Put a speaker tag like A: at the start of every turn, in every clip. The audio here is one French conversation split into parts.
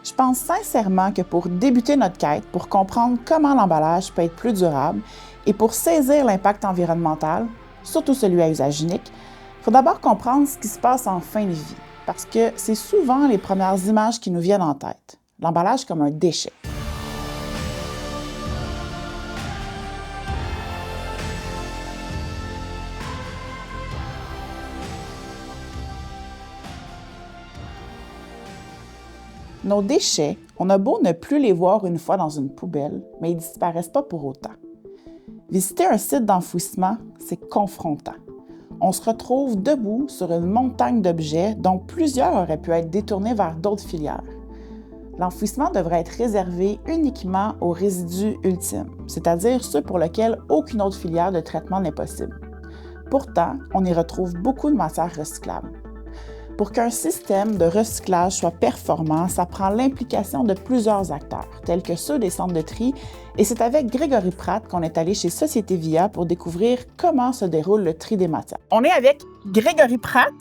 A: Je pense sincèrement que pour débuter notre quête, pour comprendre comment l'emballage peut être plus durable et pour saisir l'impact environnemental, surtout celui à usage unique, il faut d'abord comprendre ce qui se passe en fin de vie, parce que c'est souvent les premières images qui nous viennent en tête. L'emballage comme un déchet. Nos déchets, on a beau ne plus les voir une fois dans une poubelle, mais ils ne disparaissent pas pour autant. Visiter un site d'enfouissement, c'est confrontant. On se retrouve debout sur une montagne d'objets dont plusieurs auraient pu être détournés vers d'autres filières. L'enfouissement devrait être réservé uniquement aux résidus ultimes, c'est-à-dire ceux pour lesquels aucune autre filière de traitement n'est possible. Pourtant, on y retrouve beaucoup de matières recyclables. Pour qu'un système de recyclage soit performant, ça prend l'implication de plusieurs acteurs, tels que ceux des centres de tri, et c'est avec Grégory Pratt qu'on est allé chez Société Via pour découvrir comment se déroule le tri des matières. On est avec Grégory Pratt,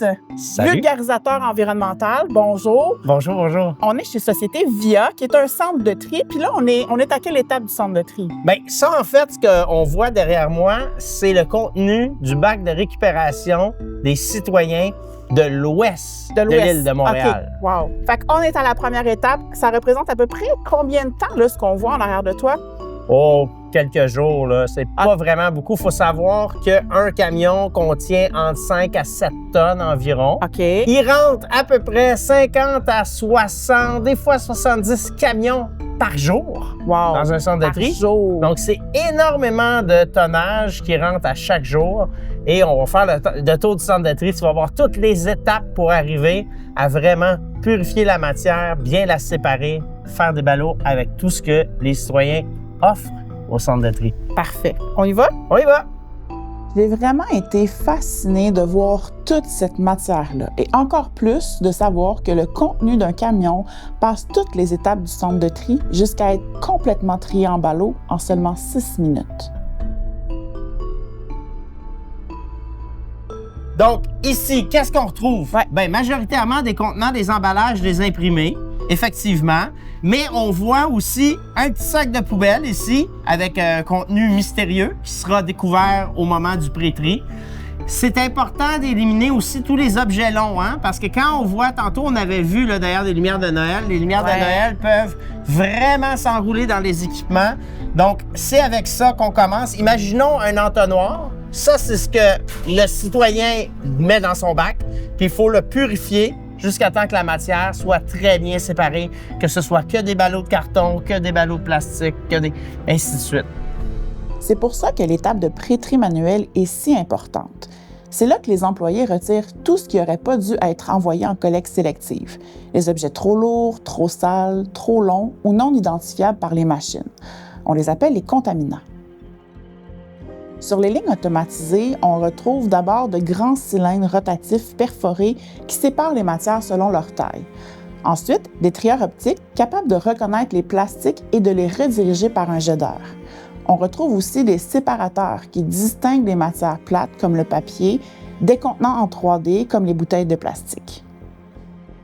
A: vulgarisateur environnemental. Bonjour.
B: Bonjour, bonjour.
A: On est chez Société Via, qui est un centre de tri. Puis là, on est à quelle étape du centre de tri?
B: Bien, ça, en fait, ce qu'on voit derrière moi, c'est le contenu du bac de récupération des citoyens de l'ouest de l'île de Montréal.
A: OK, wow. Fait qu'on est à la première étape. Ça représente à peu près combien de temps, là, ce qu'on voit en arrière de toi?
B: Oh, quelques jours, là. C'est pas vraiment beaucoup. Il faut savoir qu'un camion contient entre 5 à 7 tonnes environ.
A: OK.
B: Il rentre à peu près 50 à 60, des fois 70 camions par jour dans un centre de tri.
A: Jour.
B: Donc, c'est énormément de tonnage qui rentre à chaque jour. Et on va faire le tour du centre de tri. Tu vas voir toutes les étapes pour arriver à vraiment purifier la matière, bien la séparer, faire des ballots avec tout ce que les citoyens offrent au centre de tri.
A: Parfait. On y va?
B: On y va!
A: J'ai vraiment été fascinée de voir toute cette matière-là et encore plus de savoir que le contenu d'un camion passe toutes les étapes du centre de tri jusqu'à être complètement trié en ballots en seulement 6 minutes.
B: Donc, ici, qu'est-ce qu'on retrouve? Bien, majoritairement des contenants, des emballages, des imprimés, effectivement. Mais on voit aussi un petit sac de poubelle ici, avec un contenu mystérieux qui sera découvert au moment du pré-tri. C'est important d'éliminer aussi tous les objets longs, hein? Parce que quand on voit, tantôt on avait vu là, d'ailleurs des lumières de Noël, les lumières de Noël peuvent vraiment s'enrouler dans les équipements. Donc, c'est avec ça qu'on commence. Imaginons un entonnoir. Ça, c'est ce que le citoyen met dans son bac, puis il faut le purifier jusqu'à temps que la matière soit très bien séparée, que ce soit que des ballots de carton, que des ballots de plastique, ainsi de suite.
A: C'est pour ça que l'étape de pré-tri manuel est si importante. C'est là que les employés retirent tout ce qui n'aurait pas dû être envoyé en collecte sélective. Les objets trop lourds, trop sales, trop longs ou non identifiables par les machines. On les appelle les contaminants. Sur les lignes automatisées, on retrouve d'abord de grands cylindres rotatifs perforés qui séparent les matières selon leur taille. Ensuite, des trieurs optiques capables de reconnaître les plastiques et de les rediriger par un jet d'air. On retrouve aussi des séparateurs qui distinguent les matières plates comme le papier, des contenants en 3D comme les bouteilles de plastique.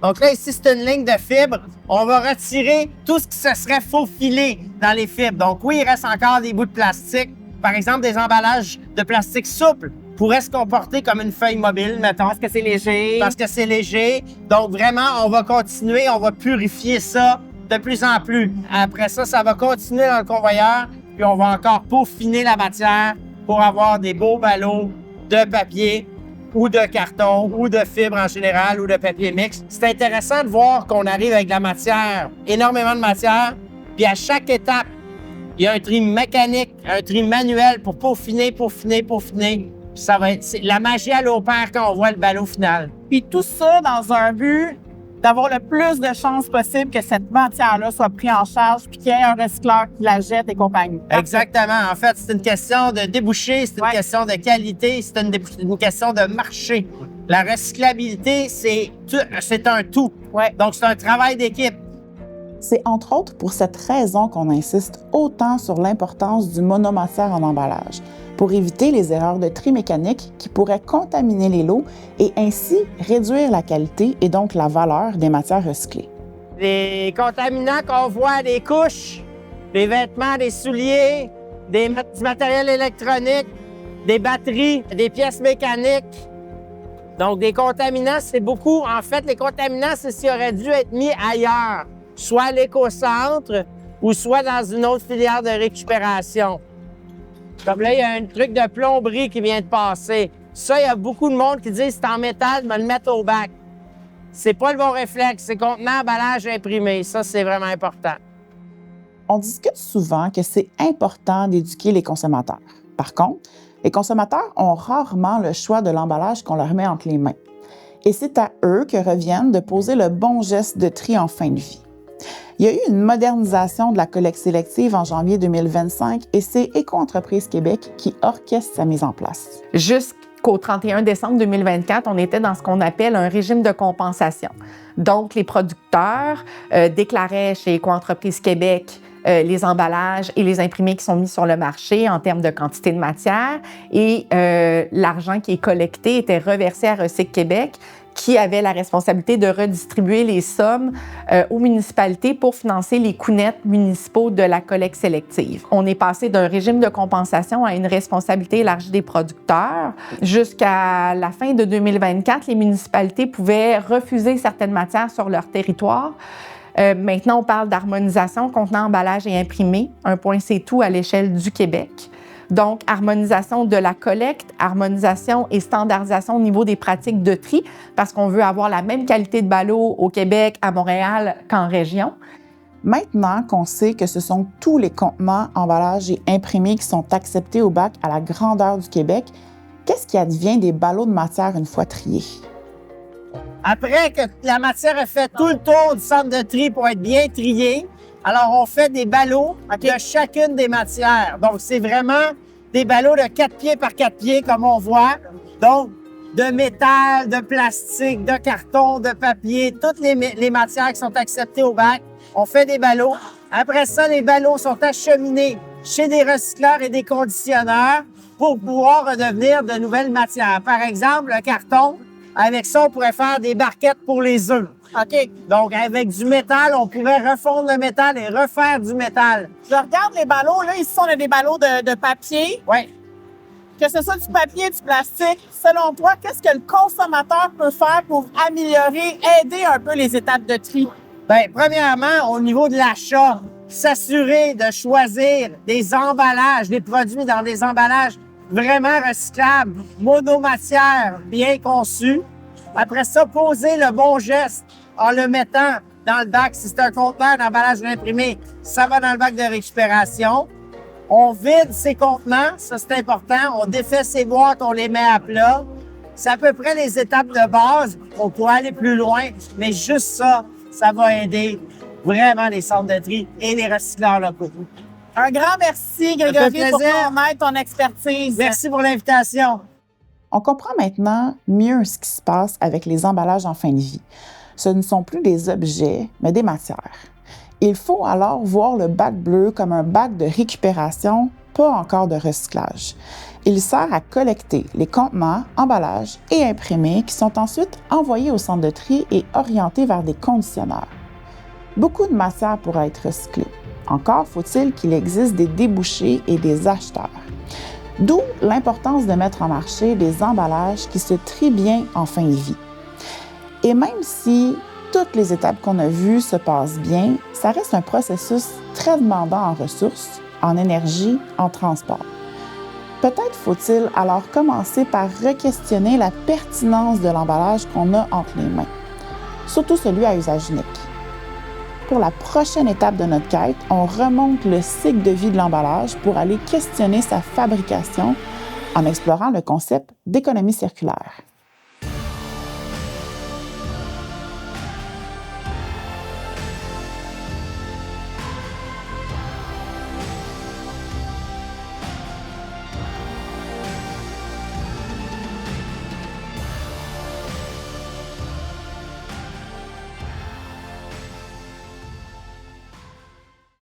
B: Donc là, ici, c'est une ligne de fibres. On va retirer tout ce qui se serait faufilé dans les fibres. Donc oui, il reste encore des bouts de plastique. Par exemple, des emballages de plastique souple pourraient se comporter comme une feuille mobile, mettons.
A: Parce que c'est léger.
B: Parce que c'est léger. Donc vraiment, on va continuer, on va purifier ça de plus en plus. Après ça, ça va continuer dans le convoyeur, puis on va encore peaufiner la matière pour avoir des beaux ballots de papier ou de carton ou de fibre en général ou de papier mixte. C'est intéressant de voir qu'on arrive avec de la matière, énormément de matière, puis à chaque étape, il y a un tri mécanique, un tri manuel pour peaufiner. Ça va être la magie à l'opère quand on voit le ballot final.
A: Puis tout ça dans un but d'avoir le plus de chances possible que cette matière-là soit prise en charge puis qu'il y ait un recycleur qui la jette et compagnie.
B: Exactement. En fait, c'est une question de débouché, c'est une question de qualité, c'est une question de marché. La recyclabilité, c'est un tout. Donc, c'est un travail d'équipe.
A: C'est entre autres pour cette raison qu'on insiste autant sur l'importance du monomatière en emballage, pour éviter les erreurs de tri mécanique qui pourraient contaminer les lots et ainsi réduire la qualité et donc la valeur des matières recyclées.
B: Les contaminants qu'on voit, des couches, des vêtements, des souliers, du matériel électronique, des batteries, des pièces mécaniques. Donc, des contaminants, c'est beaucoup. En fait, les contaminants, c'est ce qui aurait dû être mis ailleurs, soit à l'écocentre ou soit dans une autre filière de récupération. Comme là, il y a un truc de plomberie qui vient de passer. Ça, il y a beaucoup de monde qui dit c'est en métal, me le mettre au bac. C'est pas le bon réflexe, c'est contenant, emballage imprimé. Ça, c'est vraiment important.
A: On discute souvent que c'est important d'éduquer les consommateurs. Par contre, les consommateurs ont rarement le choix de l'emballage qu'on leur met entre les mains. Et c'est à eux que reviennent de poser le bon geste de tri en fin de vie. Il y a eu une modernisation de la collecte sélective en janvier 2025 et c'est Éco-entreprise Québec qui orchestre sa mise en place.
C: Jusqu'au 31 décembre 2024, on était dans ce qu'on appelle un régime de compensation. Donc, les producteurs déclaraient chez Éco-entreprise Québec les emballages et les imprimés qui sont mis sur le marché en termes de quantité de matière et l'argent qui est collecté était reversé à Recycle Québec qui avait la responsabilité de redistribuer les sommes aux municipalités pour financer les coûts nets municipaux de la collecte sélective. On est passé d'un régime de compensation à une responsabilité élargie des producteurs. Jusqu'à la fin de 2024, les municipalités pouvaient refuser certaines matières sur leur territoire. Maintenant, on parle d'harmonisation contenant emballage et imprimé. Un point, c'est tout à l'échelle du Québec. Donc, harmonisation de la collecte, harmonisation et standardisation au niveau des pratiques de tri, parce qu'on veut avoir la même qualité de ballot au Québec, à Montréal qu'en région.
A: Maintenant qu'on sait que ce sont tous les contenants, emballages et imprimés qui sont acceptés au bac à la grandeur du Québec, qu'est-ce qui advient des ballots de matière une fois triés?
B: Après que la matière a fait tout le tour du centre de tri pour être bien triée, alors on fait des ballots de chacune des matières. Donc, c'est vraiment des ballots de 4 pieds par 4 pieds, comme on voit. Donc, de métal, de plastique, de carton, de papier, toutes les matières qui sont acceptées au bac, on fait des ballots. Après ça, les ballots sont acheminés chez des recycleurs et des conditionneurs pour pouvoir redevenir de nouvelles matières. Par exemple, le carton, avec ça, on pourrait faire des barquettes pour les œufs. OK. Donc, avec du métal, on pourrait refondre le métal et refaire du métal.
D: Je regarde les ballots. Là, ici, on a des ballots de papier.
B: Oui.
D: Que ce soit du papier, du plastique, selon toi, qu'est-ce que le consommateur peut faire pour améliorer, aider un peu les étapes de tri?
B: Bien, premièrement, au niveau de l'achat, s'assurer de choisir des emballages, des produits dans des emballages vraiment recyclables, monomatières, bien conçus. Après ça, poser le bon geste en le mettant dans le bac. Si c'est un conteneur d'emballage imprimé, ça va dans le bac de récupération. On vide ses contenants, ça c'est important. On défait ses boîtes, on les met à plat. C'est à peu près les étapes de base. On pourrait aller plus loin, mais juste ça, ça va aider vraiment les centres de tri et les recycleurs locaux.
D: Un grand merci, Grégory, pour ton aide, ton expertise.
B: Merci pour l'invitation.
A: On comprend maintenant mieux ce qui se passe avec les emballages en fin de vie. Ce ne sont plus des objets, mais des matières. Il faut alors voir le bac bleu comme un bac de récupération, pas encore de recyclage. Il sert à collecter les contenants, emballages et imprimés qui sont ensuite envoyés au centre de tri et orientés vers des conditionneurs. Beaucoup de matières pourraient être recyclées. Encore faut-il qu'il existe des débouchés et des acheteurs. D'où l'importance de mettre en marché des emballages qui se trient bien en fin de vie. Et même si toutes les étapes qu'on a vues se passent bien, ça reste un processus très demandant en ressources, en énergie, en transport. Peut-être faut-il alors commencer par re-questionner la pertinence de l'emballage qu'on a entre les mains, surtout celui à usage unique. Pour la prochaine étape de notre quête, on remonte le cycle de vie de l'emballage pour aller questionner sa fabrication en explorant le concept d'économie circulaire.